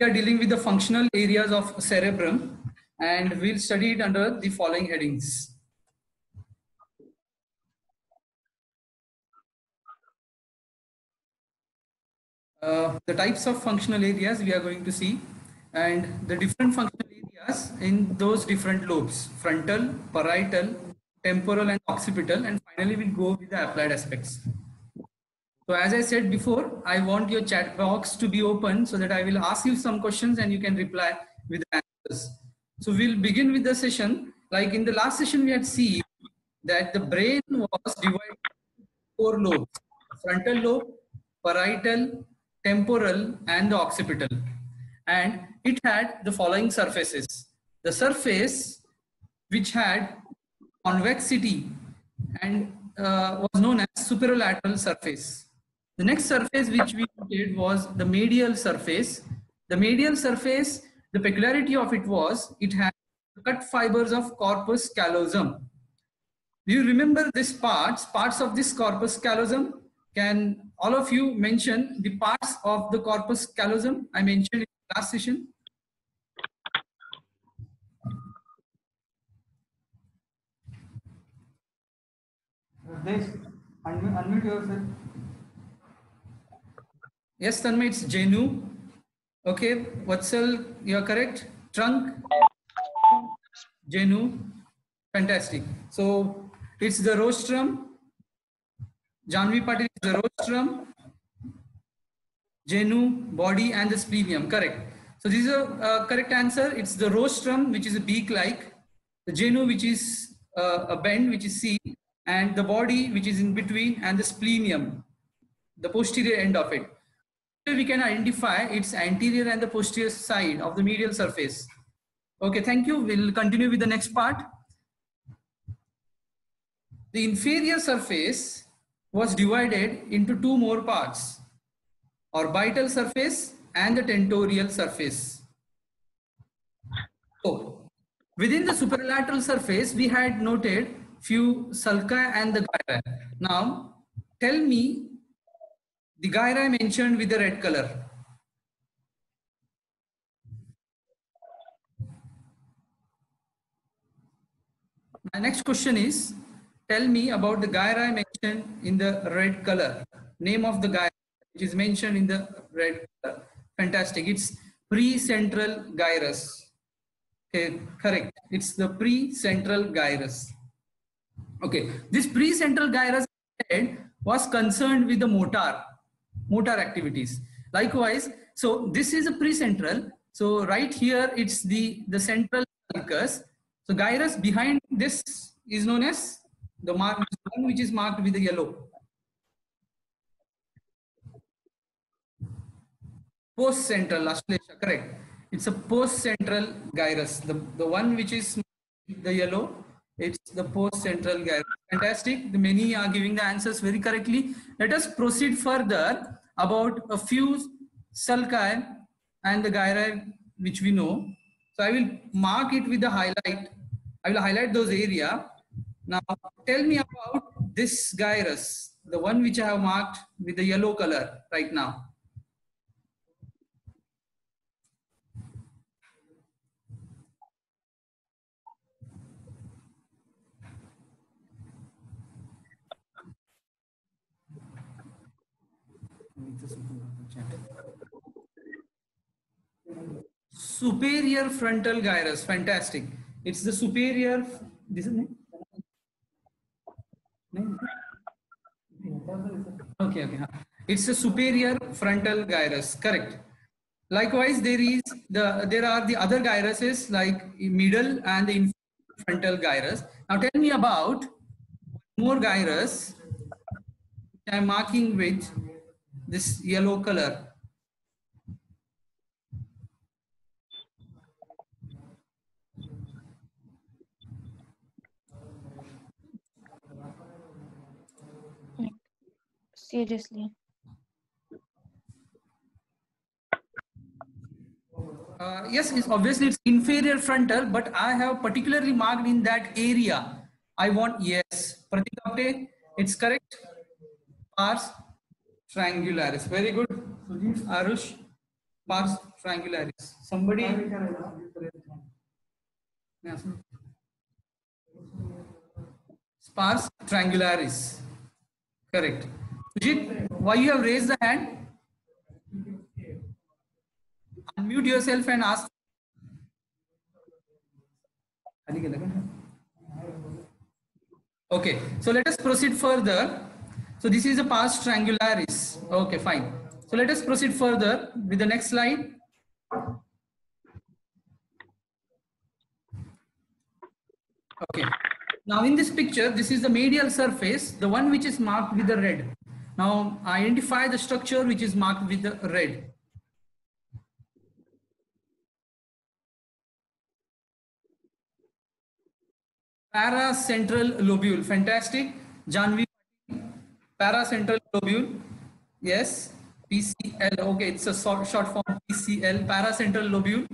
we are dealing with the functional areas of cerebrum, and we'll study it under the following headings. The types of functional areas we are going to see, and the different functional areas in those different lobes: frontal, parietal, temporal and occipital, and finally we'll go with the applied aspects. So as I said before, I want your chat box to be open so that I will ask you some questions and you can reply with answers. So we'll begin with the session. Like in the last session, we had seen that the brain was divided into 4 lobes: frontal lobe, parietal, temporal, and the occipital. And it had the following surfaces. The surface which had convexity and was known as superolateral surface. The next surface which we did was the medial surface. The medial surface, the peculiarity of it was it had cut fibers of corpus callosum. Do you remember this parts of this corpus callosum? Can all of you mention the parts of the corpus callosum I mentioned in the last session? Unmute yourself. Yes, Tanmay, it's Jenu. Okay, Vatsal, you're correct. Trunk, Jenu, fantastic. So it's the rostrum. Janvi Patil is the rostrum. Jenu, body, and the splenium. Correct. So this is a correct answer. It's the rostrum, which is a beak-like. The Jenu, which is a bend, which is C, and the body, which is in between, and the splenium, the posterior end of it. We can identify its anterior and the posterior side of the medial surface. Okay, thank you. We'll continue with the next part. The inferior surface was divided into 2 more parts: orbital surface and the tentorial surface. So, within the superolateral surface, we had noted few sulci and the gyri. Now, tell me the gyri mentioned with the red color. My next question is, tell me about the gyri mentioned in the red color. Name of the gyri which is mentioned in the red color. Fantastic. It's precentral gyrus. Okay, correct. It's the precentral gyrus. Okay, this precentral gyrus was concerned with the motor activities. Likewise, so this is a precentral. So right here, it's the central sulcus. So gyrus behind this is known as the one which is marked with the yellow. Post-central Ashleisha, correct. It's a post-central gyrus. The one which is the yellow, it's the post-central gyrus. Fantastic. The many are giving the answers very correctly. Let us proceed further about a few sulci and the gyri which we know. So I will mark it with the highlight. I will highlight those areas. Now tell me about this gyrus, the one which I have marked with the yellow color right now. Superior frontal gyrus, fantastic. It's the superior, this is okay. It's a superior frontal gyrus, correct. Likewise, there are the other gyruses like middle and the inferior frontal gyrus. Now tell me about more gyrus which I am marking with this yellow color. Seriously. Yes, obviously it's inferior frontal, but I have particularly marked in that area. I want, yes, Pratikapte, it's correct. Pars triangularis. Very good. Sujit, Arush. Pars triangularis. Somebody. Pars triangularis. Correct. Sujit, why you have raised the hand? Unmute yourself and ask. Okay, so let us proceed further. So this is a pars triangularis. Okay, fine. So let us proceed further with the next slide. Okay. Now in this picture, this is the medial surface, the one which is marked with the red. Now identify the structure which is marked with the red. Paracentral lobule. Fantastic. Janvi. Paracentral lobule. Yes. PCL. Okay, it's a short form PCL. Paracentral lobule.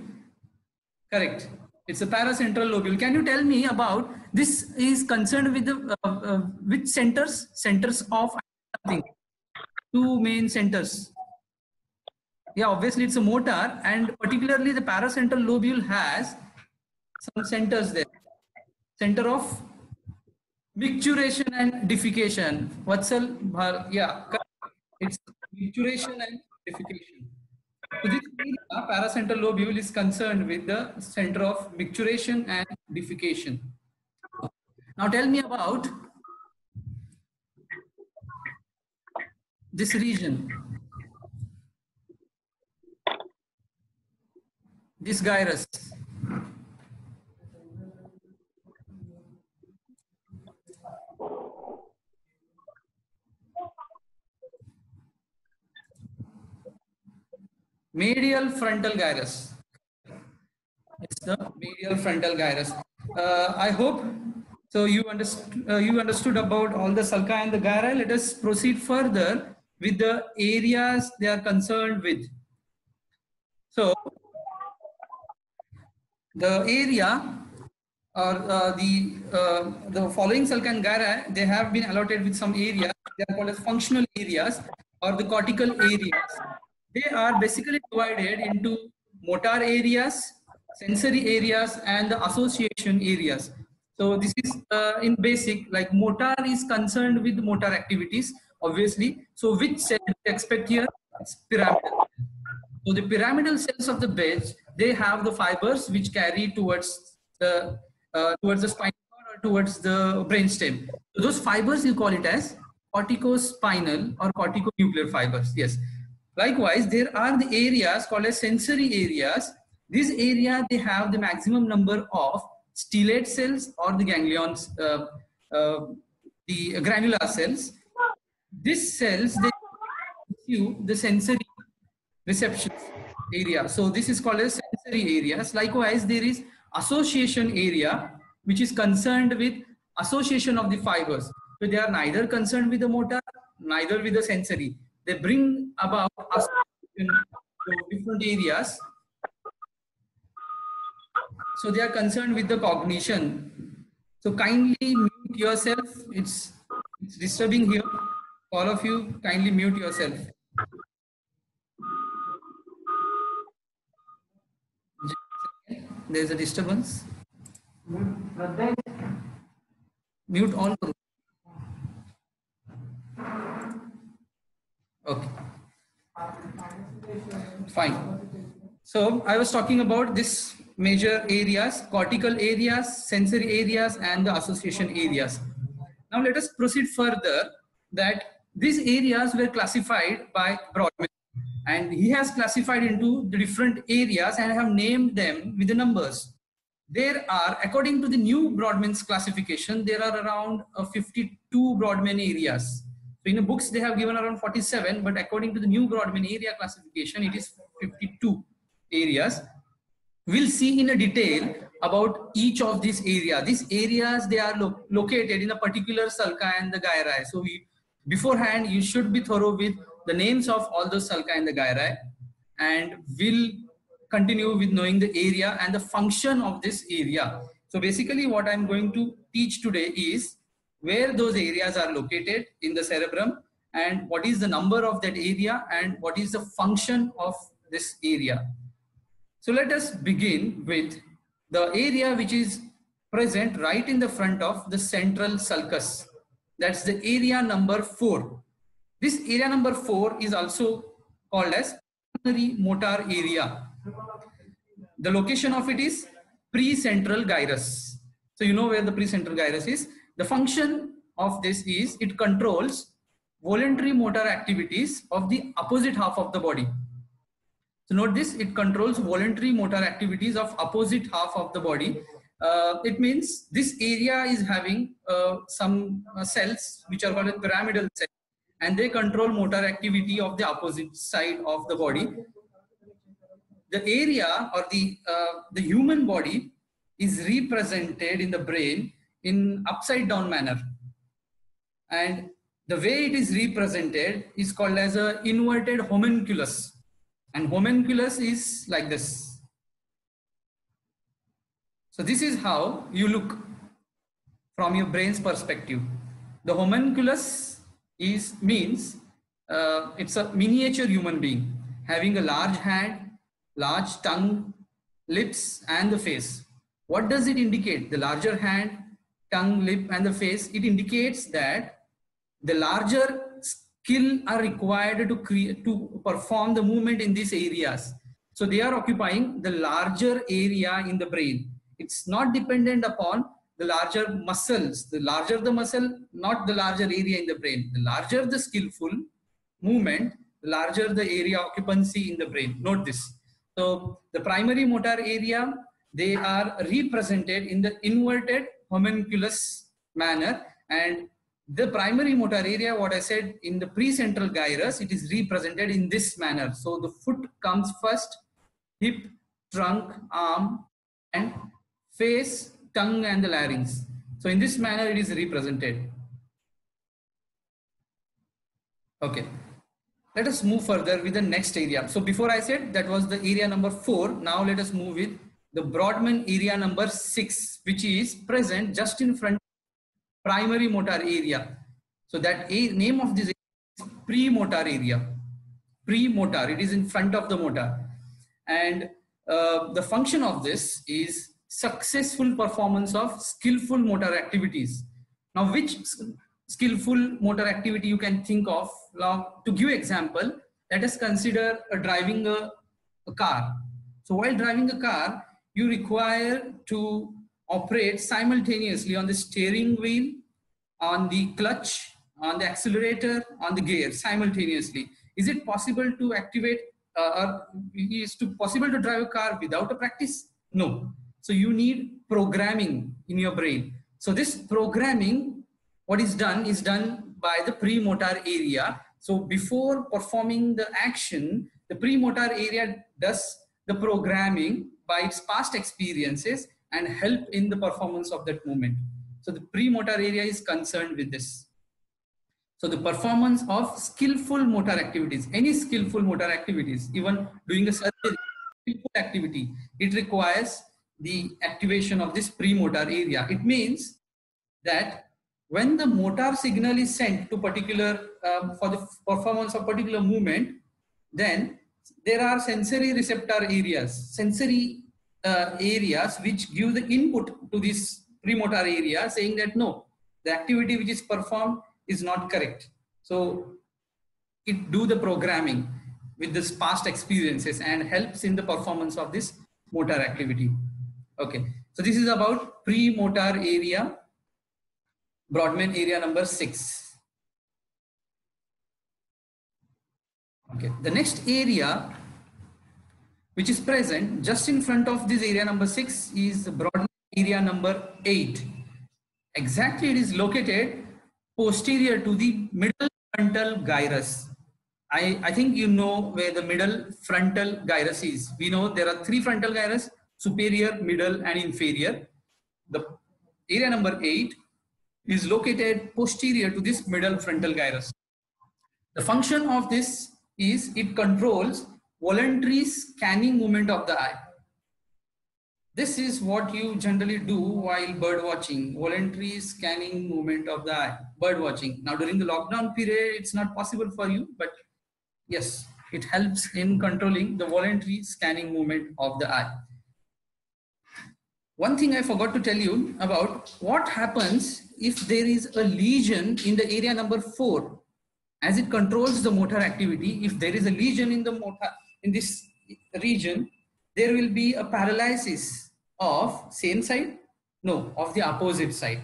Correct. It's a paracentral lobule. Can you tell me about this? Is concerned with the which centers? Centers of something. Two main centers. Yeah, obviously it's a motor, and particularly the paracentral lobule has some centers there. Center of micturition and defecation. Vatsal, yeah, it's micturition and defecation. So this area, paracentral lobule, is concerned with the center of micturition and defecation. Now tell me about this region. This gyrus. Medial frontal gyrus. It's the medial frontal gyrus. I hope so. You understood about all the sulci and the gyri. Let us proceed further with the areas they are concerned with. So the area or the following sulci and gyri, they have been allotted with some areas. They are called as functional areas or the cortical areas. They are basically divided into motor areas, sensory areas, and the association areas. So this is in basic, like motor is concerned with motor activities, obviously. So which cell do you expect here? It's pyramidal. So the pyramidal cells of the base, they have the fibers which carry towards the spinal cord or towards the brainstem. So those fibers you call it as corticospinal or corticonuclear fibers. Yes. Likewise, there are the areas called as sensory areas. This area, they have the maximum number of stellate cells or the ganglions, the granular cells. These cells, they receive the sensory receptions area. So this is called as sensory areas. Likewise, there is association area, which is concerned with association of the fibers. So they are neither concerned with the motor, neither with the sensory. They bring about association to different areas. So they are concerned with the cognition. So kindly mute yourself. It's disturbing here. All of you, kindly mute yourself. There is a disturbance. Mute all. Okay. Fine. So I was talking about this major areas, cortical areas, sensory areas, and the association areas. Now let us proceed further that these areas were classified by Brodmann, and he has classified into the different areas and have named them with the numbers. There are, according to the new Brodmann's classification, there are around 52 Brodmann areas. So in the books they have given around 47, but according to the new Brodmann area classification, it is 52 areas. We'll see in a detail about each of these areas. These areas, they are located in a particular sulci and the gyri. So beforehand, you should be thorough with the names of all those sulci and the gyri, and we'll continue with knowing the area and the function of this area. So basically what I'm going to teach today is where those areas are located in the cerebrum and what is the number of that area and what is the function of this area. So let us begin with the area which is present right in the front of the central sulcus. That's the area number 4. This area number 4 is also called as primary motor area. The location of it is precentral gyrus. So you know where the precentral gyrus is. The function of this is it controls voluntary motor activities of the opposite half of the body. So note this, it controls voluntary motor activities of opposite half of the body. It means this area is having some cells which are called pyramidal cells, and they control motor activity of the opposite side of the body. The area or the human body is represented in the brain in upside down manner, and the way it is represented is called as a inverted homunculus, and homunculus is like this. So this is how you look from your brain's perspective. The homunculus means it's a miniature human being having a large hand, large tongue, lips, and the face. What does it indicate? The larger hand, tongue, lip, and the face, it indicates that the larger skill are required to perform the movement in these areas. So they are occupying the larger area in the brain. It's not dependent upon the larger muscles. The larger the muscle, not the larger area in the brain. The larger the skillful movement, the larger the area occupancy in the brain. Note this. So the primary motor area, they are represented in the inverted homunculus manner, and the primary motor area, what I said in the precentral gyrus, it is represented in this manner. So the foot comes first, hip, trunk, arm, and face, tongue, and the larynx. So in this manner it is represented. Okay. Let us move further with the next area. So before I said that was the area number 4. Now let us move with the Brodmann area number 6, which is present just in front of primary motor area. So that name of this is premotor area. Premotor, it is in front of the motor. And the function of this is successful performance of skillful motor activities. Now which skillful motor activity you can think of? Now, to give example, let us consider driving a car. So while driving a car, you require to operate simultaneously on the steering wheel, on the clutch, on the accelerator, on the gear simultaneously. Is it possible to activate or is it possible to drive a car without a practice? No. So you need programming in your brain. So this programming, what is done by the premotor area. So before performing the action, the premotor area does the programming by its past experiences and help in the performance of that movement. So the premotor area is concerned with this. So the performance of skillful motor activities, any skillful motor activities, even doing a surgery, skillful activity, it requires the activation of this premotor area. It means that when the motor signal is sent to particular, for the performance of particular movement, then there are sensory receptor areas, areas which give the input to this premotor area saying that no, the activity which is performed is not correct. So it do the programming with this past experiences and helps in the performance of this motor activity. Okay, so this is about premotor area, Brodmann area number 6. Okay, the next area which is present just in front of this area number 6 is Brodmann area number 8. Exactly, it is located posterior to the middle frontal gyrus. I think you know where the middle frontal gyrus is. We know there are 3 frontal gyrus: superior, middle, and inferior. The area number 8 is located posterior to this middle frontal gyrus. The function of this is it controls voluntary scanning movement of the eye. This is what you generally do while bird watching, voluntary scanning movement of the eye, bird watching. Now during the lockdown period, it's not possible for you, but yes, It helps in controlling the voluntary scanning movement of the eye. One thing I forgot to tell you about, what happens if there is a lesion in the area number 4, as it controls the motor activity. If there is a lesion in the motor, in this region, there will be a paralysis of same side? No, of the opposite side.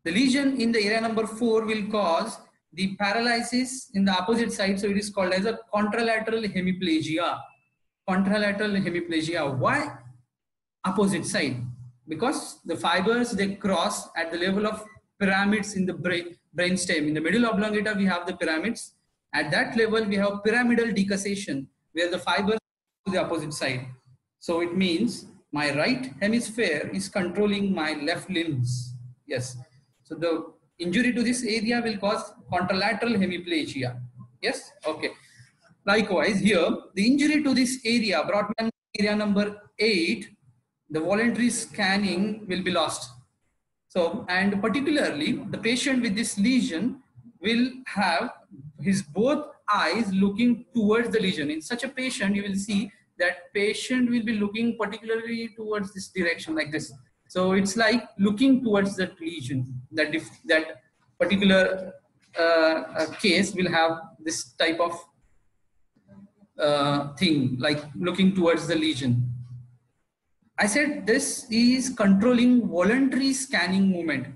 The lesion in the area number 4 will cause the paralysis in the opposite side. So it is called as a contralateral hemiplegia. Contralateral hemiplegia. Why opposite side? Because the fibers, they cross at the level of pyramids in the brain stem. In the middle oblongata, we have the pyramids. At that level, we have pyramidal decussation, where the fibers to the opposite side. So it means my right hemisphere is controlling my left limbs. Yes. So the injury to this area will cause contralateral hemiplegia. Yes. Okay. Likewise, here the injury to this area, Brodmann area number 8, the voluntary scanning will be lost. So, and particularly the patient with this lesion will have his both eyes looking towards the lesion. In such a patient, you will see that patient will be looking particularly towards this direction like this. So it's like looking towards that lesion. That if that particular case will have this type of thing, like looking towards the lesion. I said this is controlling voluntary scanning movement.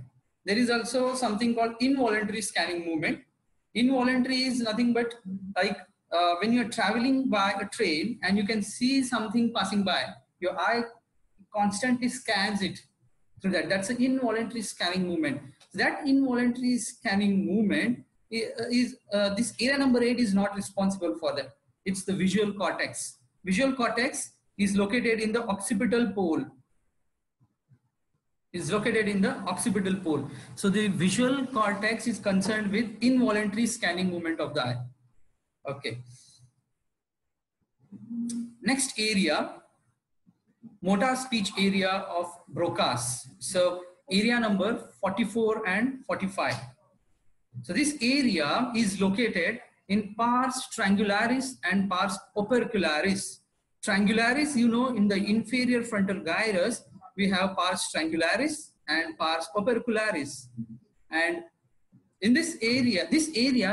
There is also something called involuntary scanning movement. Involuntary is nothing but like when you're traveling by a train and you can see something passing by, your eye constantly scans it through that. That's an involuntary scanning movement. So that involuntary scanning movement is this area number 8 is not responsible for that. It's the visual cortex. Visual cortex is located in the occipital pole. Is located in the occipital pole. So the visual cortex is concerned with involuntary scanning movement of the eye. Okay. Next area, motor speech area of Broca's. So area number 44 and 45. So this area is located in pars triangularis and pars opercularis. Triangularis, you know, in the inferior frontal gyrus, we have pars triangularis and pars opercularis. And in this area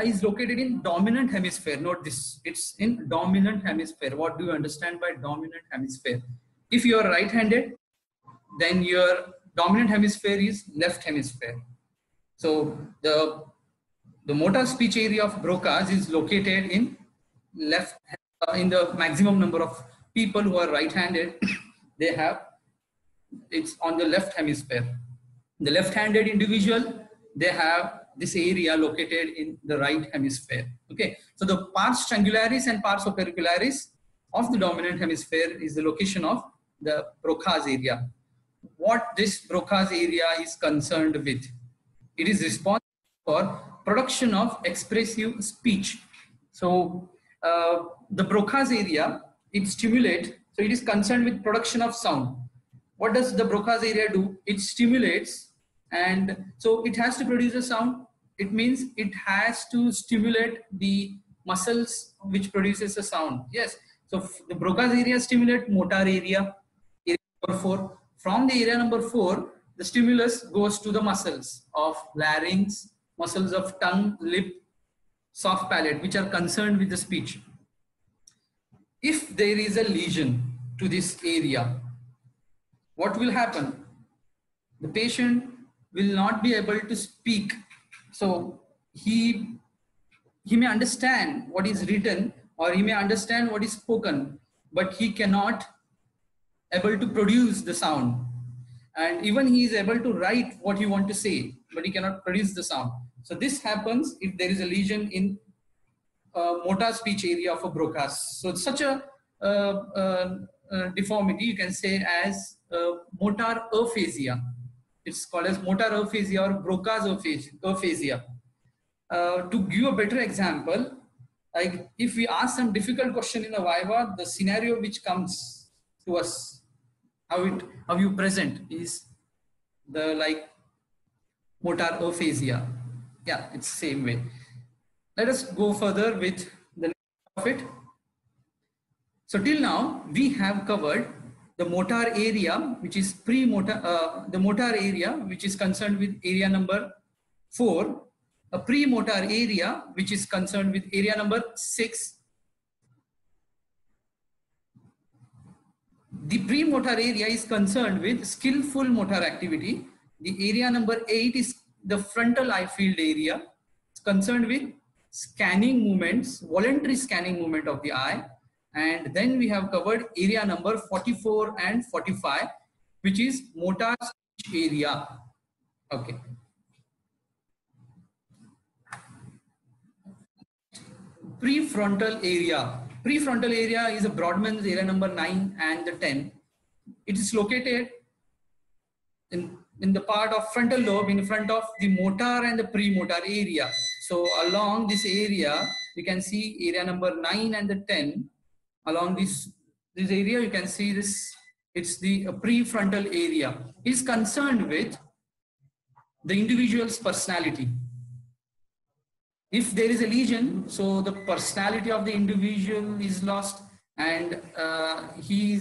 is located in dominant hemisphere. Note this, it's in dominant hemisphere. What do you understand by dominant hemisphere? If you are right-handed, then your dominant hemisphere is left hemisphere. So the motor speech area of Broca's is located in left, in the maximum number of people who are right-handed, they have, it's on the left hemisphere. The left-handed individual, they have this area located in the right hemisphere. Okay, so the pars triangularis and pars opercularis of the dominant hemisphere is the location of the Broca's area. What this Broca's area is concerned with, it is responsible for production of expressive speech. So the Broca's area, it stimulates, so it is concerned with production of sound. What does the Broca's area do? It stimulates, and so it has to produce a sound. It means it has to stimulate the muscles which produces a sound. Yes. So the Broca's area stimulates motor area, area number 4. From the area number 4, the stimulus goes to the muscles of larynx, muscles of tongue, lip, soft palate, which are concerned with the speech. If there is a lesion to this area, what will happen? The patient will not be able to speak. So he may understand what is written or he may understand what is spoken, but he cannot able to produce the sound. And even he is able to write what he wants to say, but he cannot produce the sound. So this happens if there is a lesion in motor speech area of a Broca's. So it's such a deformity, you can say as motor aphasia. It's called as motor aphasia or Broca's aphasia. To give a better example, like if we ask some difficult question in a Viva, the scenario which comes to us, how you present is the like motor aphasia. Yeah, it's the same way. Let us go further with the of it. So till now we have covered the motor area, which is the motor area, which is concerned with area number 4, a pre-motor area, which is concerned with area number 6. The pre-motor area is concerned with skillful motor activity. The area number 8 is the frontal eye field area. It's concerned with scanning movements, voluntary scanning movement of the eye. And then we have covered area number 44 and 45, which is motor speech area. Okay. Prefrontal area. Prefrontal area is a Brodmann's area number 9 and the 10. It is located in the part of frontal lobe in front of the motor and the premotor area. So along this area, you can see area number 9 and the 10. Along this area, you can see this. It's the prefrontal area. It is concerned with the individual's personality. If there is a lesion, so the personality of the individual is lost, and he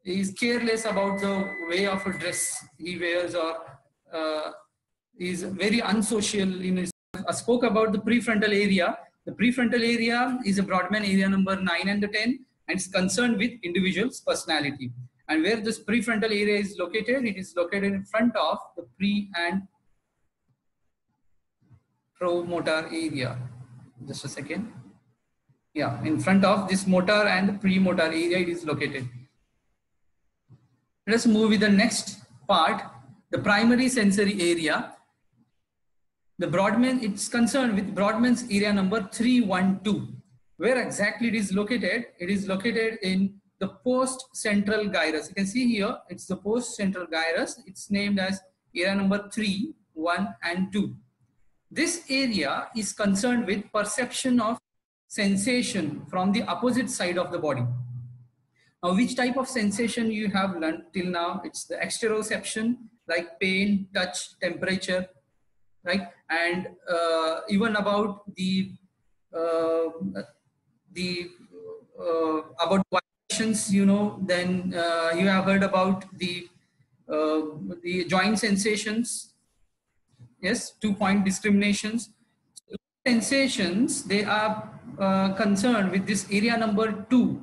is careless about the way of a dress he wears, or is very unsocial in his. I spoke about the prefrontal area. The prefrontal area is a Brodmann area number 9 and the 10, and it's concerned with individual's personality. And where this prefrontal area is located, it is located in front of the pre and promotor area. Just a second. Yeah, in front of this motor and the premotor area it is located. Let's move with the next part, the primary sensory area. The Brodmann, it's concerned with Brodmann's area number 312. Where exactly it is located? It is located in the post-central gyrus. You can see here, it's the post-central gyrus. It's named as area number 3, 1 and 2. This area is concerned with perception of sensation from the opposite side of the body. Now, which type of sensation you have learned till now? It's the exteroception, like pain, touch, temperature, right? And even about the about vibrations, you know. Then you have heard about the joint sensations. Yes, 2-point discriminations. Sensations, they are concerned with this area number 2.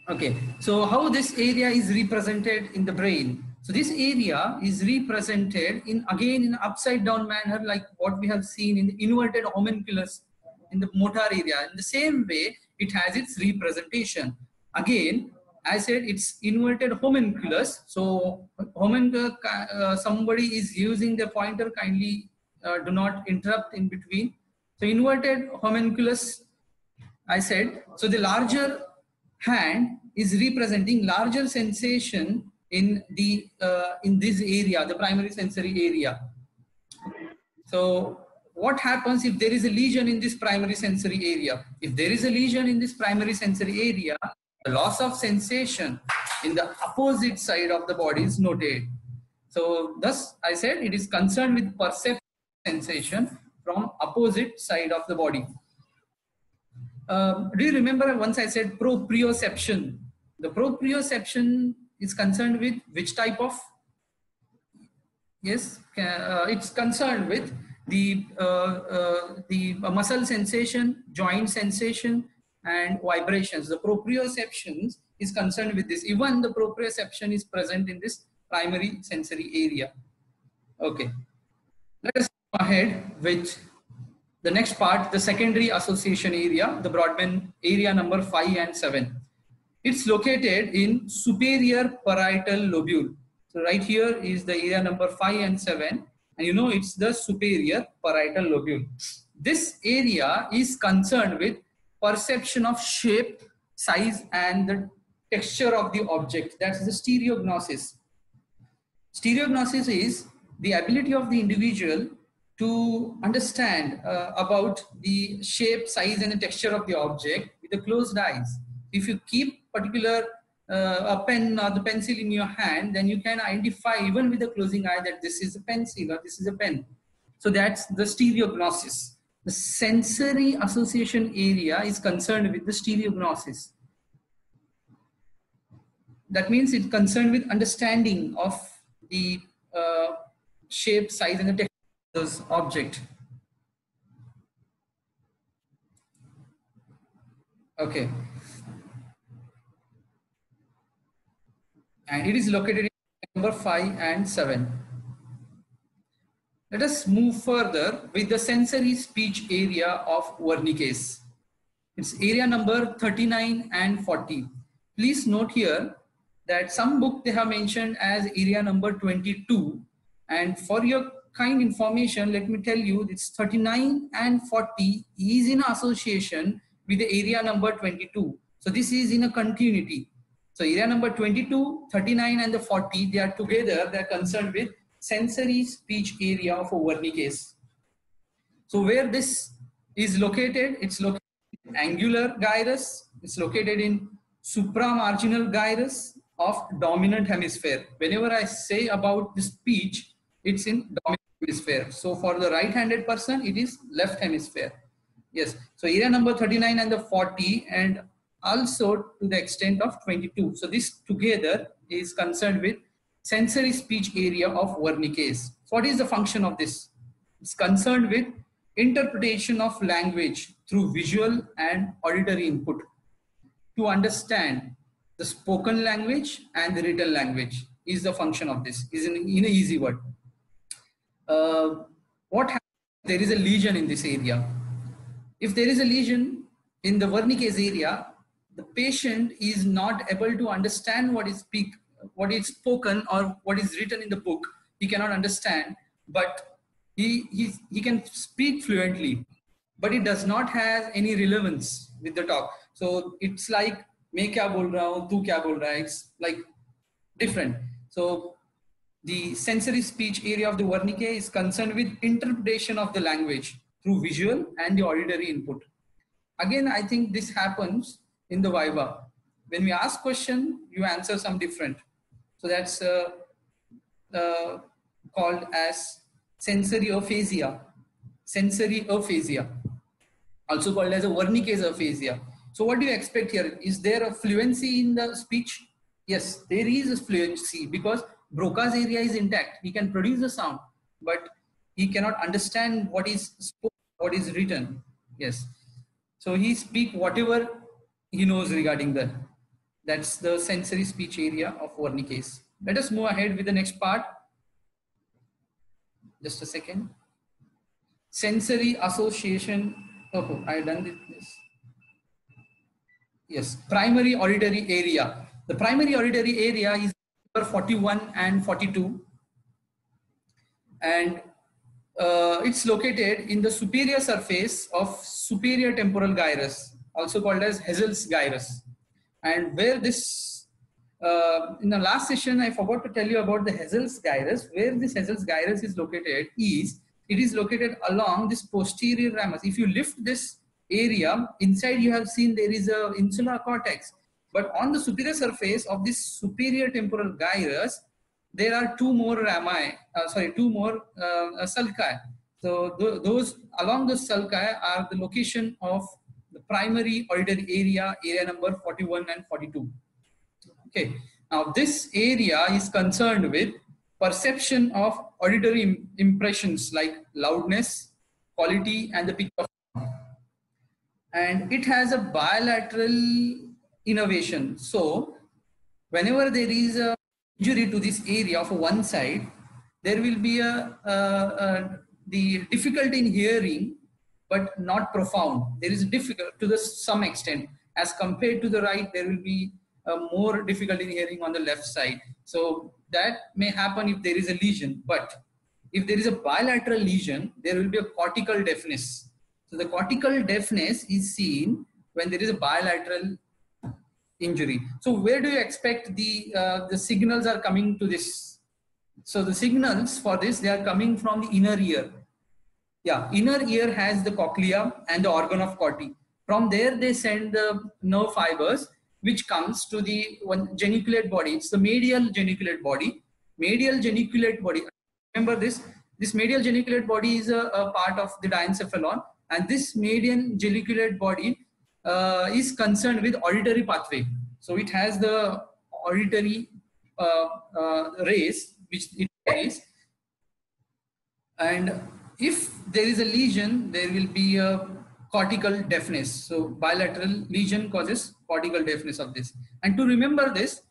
Okay, so how this area is represented in the brain? So this area is represented again in upside down manner, like what we have seen in the inverted homunculus in the motor area. In the same way, it has its representation. Again, I said it's inverted homunculus. So homunculus, somebody is using the pointer, kindly do not interrupt in between. So inverted homunculus, I said, so the larger hand is representing larger sensation in this area, the primary sensory area. So what happens if there is a lesion in this primary sensory area? If there is a lesion in this primary sensory area, the loss of sensation in the opposite side of the body is noted. So thus I said it is concerned with perception sensation from opposite side of the body. Do you remember once I said proprioception? The proprioception is concerned with which type of? Yes, it's concerned with the muscle sensation, joint sensation, and vibrations. The proprioception is concerned with this. Even the proprioception is present in this primary sensory area. Okay, let us go ahead with the next part, the secondary association area, the Brodmann area number 5 and 7. It's located in superior parietal lobule. So right here is the area number 5 and 7, and you know it's the superior parietal lobule. This area is concerned with perception of shape, size, and the texture of the object. That's the stereognosis. Stereognosis is the ability of the individual to understand about the shape, size, and the texture of the object with the closed eyes. If you keep particular a pen or the pencil in your hand, then you can identify even with the closing eye that this is a pencil or this is a pen. So that's the stereognosis. The sensory association area is concerned with the stereognosis. That means it's concerned with understanding of the shape, size, and the texture of this object. Okay. And it is located in number 5 and 7. Let us move further with the sensory speech area of Wernicke's. It's area number 39 and 40. Please note here that some book they have mentioned as area number 22. And for your kind information, let me tell you it's 39 and 40 is in association with the area number 22. So this is in a continuity. So area number 22, 39 and the 40, they are together, they are concerned with sensory speech area of Wernicke's. So where this is located, it's located in angular gyrus, it's located in supramarginal gyrus of dominant hemisphere. Whenever I say about the speech, it's in dominant hemisphere. So for the right-handed person, it is left hemisphere. Yes. So area number 39 and the 40 and also to the extent of 22. So this together is concerned with sensory speech area of Wernicke's. So what is the function of this? It's concerned with interpretation of language through visual and auditory input to understand the spoken language and the written language is the function of this, is in an easy word. What happens if there is a lesion in this area? If there is a lesion in the Wernicke's area, the patient is not able to understand what is spoken or what is written in the book. He cannot understand, but he can speak fluently, but it does not have any relevance with the talk. So it's like मैं क्या बोल रहा हूँ, तू क्या बोल रहा है, it's like different. So the sensory speech area of the Wernicke is concerned with interpretation of the language through visual and the auditory input. Again, I think this happens in the Viva. When we ask question, you answer some different. So that's called as sensory aphasia. Sensory aphasia, also called as a Wernicke's aphasia. So what do you expect here? Is there a fluency in the speech? Yes, there is a fluency because Broca's area is intact. He can produce the sound, but he cannot understand what is spoken, what is written. Yes. So he speaks whatever he knows regarding that. That's the sensory speech area of Wernicke's. Let us move ahead with the next part. Just a second. Sensory association. Oh, I done this. Yes, primary auditory area. The primary auditory area is number 41 and 42. And it's located in the superior surface of superior temporal gyrus, also called as Hessel's gyrus. And where this, in the last session, I forgot to tell you about the Hessel's gyrus. Where this Hessel's gyrus is located is, it is located along this posterior ramus. If you lift this area, inside you have seen there is a insular cortex. But on the superior surface of this superior temporal gyrus, there are two more rami, sulci. So those along the sulci are the location of the primary auditory area, area number 41 and 42. Okay. Now this area is concerned with perception of auditory impressions like loudness, quality, and the pitch of sound. And it has a bilateral innervation. So whenever there is a injury to this area of one side, there will be the difficulty in hearing, but not profound. There is difficult to some extent. As compared to the right, there will be more difficulty in hearing on the left side. So that may happen if there is a lesion, but if there is a bilateral lesion, there will be a cortical deafness. So the cortical deafness is seen when there is a bilateral injury. So where do you expect the signals are coming to this? So the signals for this, they are coming from the inner ear. Yeah, inner ear has the cochlea and the organ of Corti. From there, they send the nerve fibers, which comes to the one geniculate body. It's the medial geniculate body. Medial geniculate body. Remember this. This medial geniculate body is a part of the diencephalon, and this medial geniculate body is concerned with auditory pathway. So it has the auditory rays which it carries, and if there is a lesion, there will be a cortical deafness. So bilateral lesion causes cortical deafness of this. And to remember this,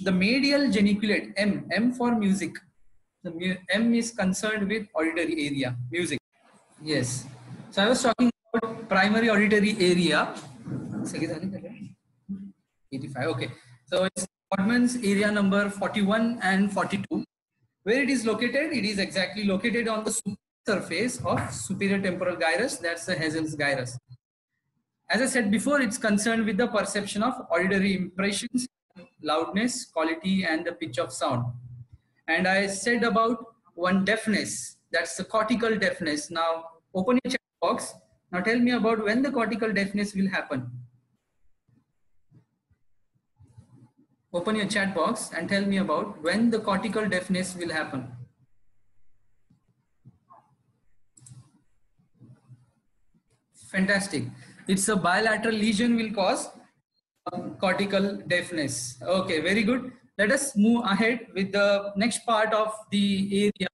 the medial geniculate, M for music. The M is concerned with auditory area, music. Yes. So I was talking about primary auditory area. 85. Okay. So it's Brodmann's area number 41 and 42. Where it is located? It is exactly located on the surface of superior temporal gyrus. That's the Hazel's gyrus. As I said before, it's concerned with the perception of auditory impressions, loudness, quality, and the pitch of sound. And I said about one deafness, that's the cortical deafness. Now open your chat box. Now tell me about when the cortical deafness will happen. Open your chat box and tell me about when the cortical deafness will happen. Fantastic. It's a bilateral lesion will cause cortical deafness. Okay, very good. Let us move ahead with the next part of the area.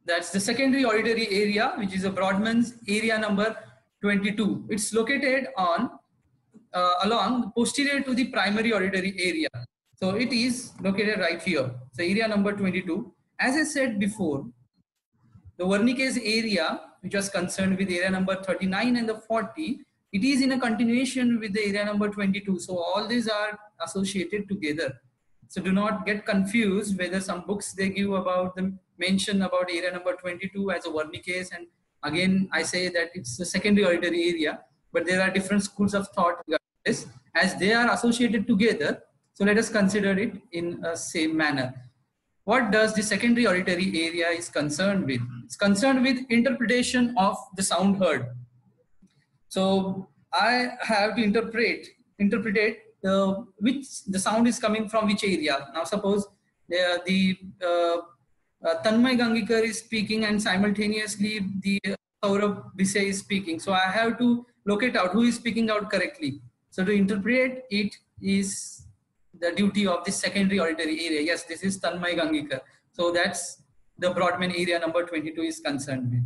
That's the secondary auditory area, which is a Brodmann's area number 22. It's located on along posterior to the primary auditory area. So it is located right here. So area number 22. As I said before, the Wernicke's area, which was concerned with area number 39 and the 40, it is in a continuation with the area number 22. So all these are associated together. So do not get confused whether some books they give about the mention about area number 22 as a Wernicke's, and again I say that it's the secondary auditory area, but there are different schools of thought regarding this as they are associated together. So let us consider it in a same manner. What does the secondary auditory area is concerned with? It's concerned with interpretation of the sound heard. So I have to interpret which the sound is coming from which area. Now suppose Tanmay Gangikar is speaking and simultaneously the Saurabh Bise is speaking. So I have to locate out who is speaking out correctly. So to interpret it is the duty of the secondary auditory area. Yes, this is Tanmay Gangikar. So that's the Brodmann area number 22 is concerned with.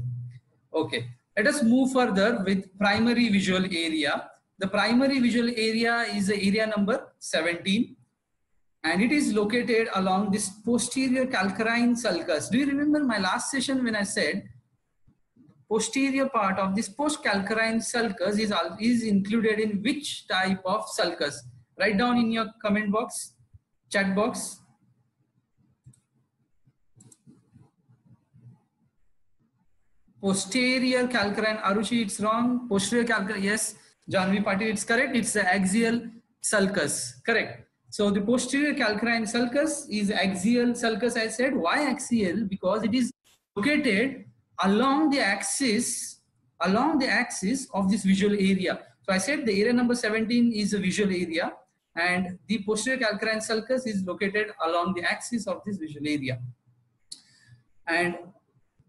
Okay, let us move further with primary visual area. The primary visual area is the area number 17. And it is located along this posterior calcarine sulcus. Do you remember my last session when I said posterior part of this post-calcarine sulcus is included in which type of sulcus? Write down in your comment box, chat box. Posterior calcarine, Arushi, it's wrong. Posterior calcarine, yes. Janvi Patil, it's correct. It's the axial sulcus, correct. So the posterior calcarine sulcus is axial sulcus. I said why axial? Because it is located along the axis of this visual area. So I said the area number 17 is a visual area, and the posterior calcarine sulcus is located along the axis of this visual area. And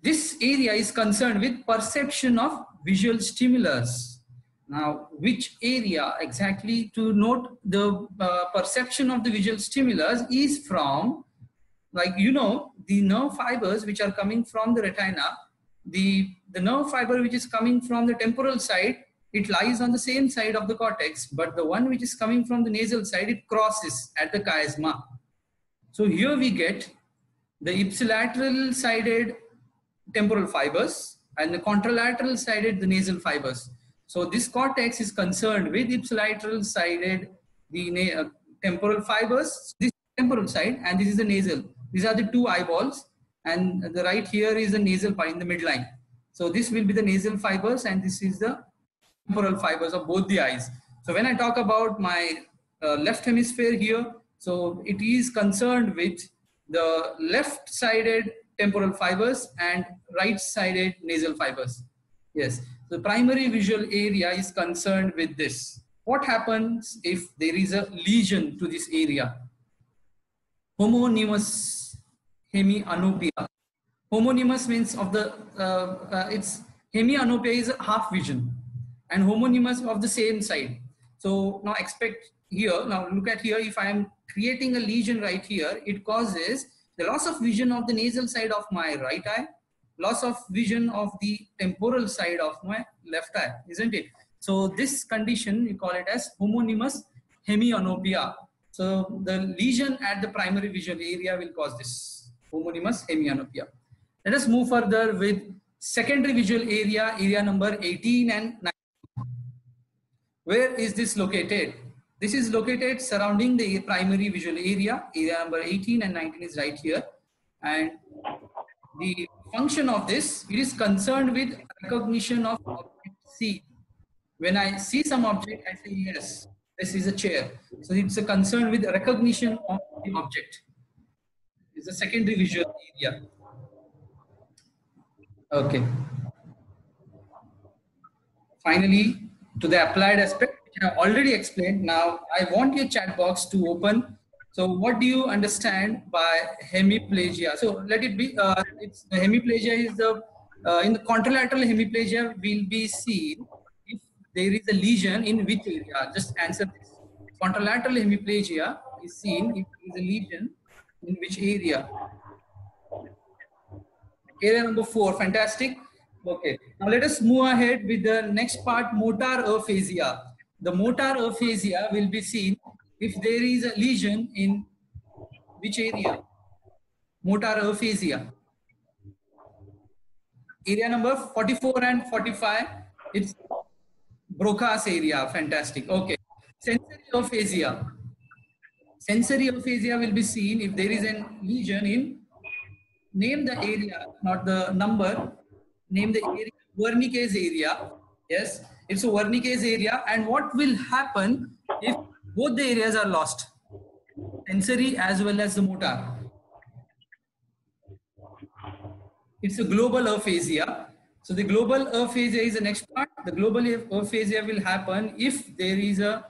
this area is concerned with perception of visual stimulus. Now, which area exactly to note the perception of the visual stimulus is from, like, you know, the nerve fibers which are coming from the retina, the nerve fiber which is coming from the temporal side, it lies on the same side of the cortex, but the one which is coming from the nasal side, it crosses at the chiasma. So here we get the ipsilateral sided temporal fibers and the contralateral sided the nasal fibers. So this cortex is concerned with ipsilateral sided the temporal fibers. This is the temporal side and this is the nasal. These are the two eyeballs, and the right here is the nasal part in the midline. So this will be the nasal fibers and this is the temporal fibers of both the eyes. So when I talk about my left hemisphere here, so it is concerned with the left sided temporal fibers and right sided nasal fibers. Yes. The primary visual area is concerned with this. What happens if there is a lesion to this area? Homonymous hemianopia. Homonymous means of the, it's hemianopia is half vision and homonymous of the same side. So now expect here, now look at here, if I am creating a lesion right here, it causes the loss of vision of the nasal side of my right eye, loss of vision of the temporal side of my left eye, isn't it? So this condition, we call it as homonymous hemianopia. So the lesion at the primary visual area will cause this homonymous hemianopia. Let us move further with secondary visual area, area number 18 and 19. Where is this located? This is located surrounding the primary visual area. Area number 18 and 19 is right here. And the function of this, it is concerned with recognition of object C. When I see some object, I say, yes, this is a chair. So it's a concern with recognition of the object. It's a secondary visual area. Okay. Finally, to the applied aspect, which I have already explained. Now, I want your chat box to open. So, what do you understand by hemiplegia? So, let it be. It's the hemiplegia is the in the contralateral hemiplegia will be seen if there is a lesion in which area. Just answer this. Contralateral hemiplegia is seen if there is a lesion in which area. Area number 4, fantastic. Okay, now let us move ahead with the next part, motor aphasia. The motor aphasia will be seen if there is a lesion in which area? Motor aphasia. Area number 44 and 45, it's Broca's area, fantastic. Okay, sensory aphasia. Sensory aphasia will be seen if there is a lesion in, name the area, not the number, name the area, Wernicke's area. Yes, it's a Wernicke's area. And what will happen if both the areas are lost? Sensory as well as the motor. It's a global aphasia. So the global aphasia is the next part. The global aphasia will happen if there is a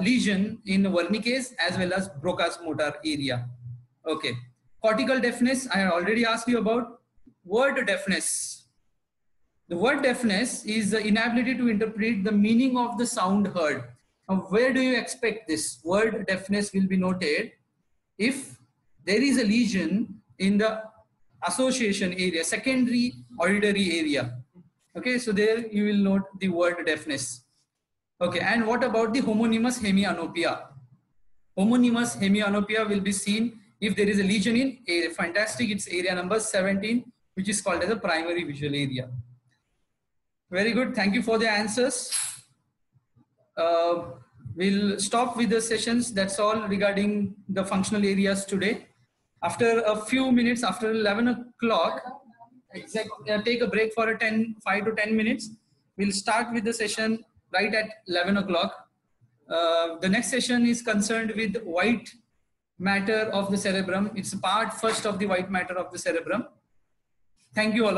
lesion in Wernicke's as well as Broca's motor area. Okay. Cortical deafness, I already asked you about. Word deafness. The word deafness is the inability to interpret the meaning of the sound heard. Now, where do you expect this? Word deafness will be noted if there is a lesion in the association area, secondary auditory area. Okay, so there you will note the word deafness. Okay, and what about the homonymous hemianopia? Homonymous hemianopia will be seen if there is a lesion in a fantastic, it's area number 17, which is called as a primary visual area. Very good. Thank you for the answers. We'll stop with the sessions. That's all regarding the functional areas today. After a few minutes, after 11 o'clock, take a break for 5 to 10 minutes. We'll start with the session right at 11 o'clock. The next session is concerned with white matter of the cerebrum. It's part first of the white matter of the cerebrum. Thank you all.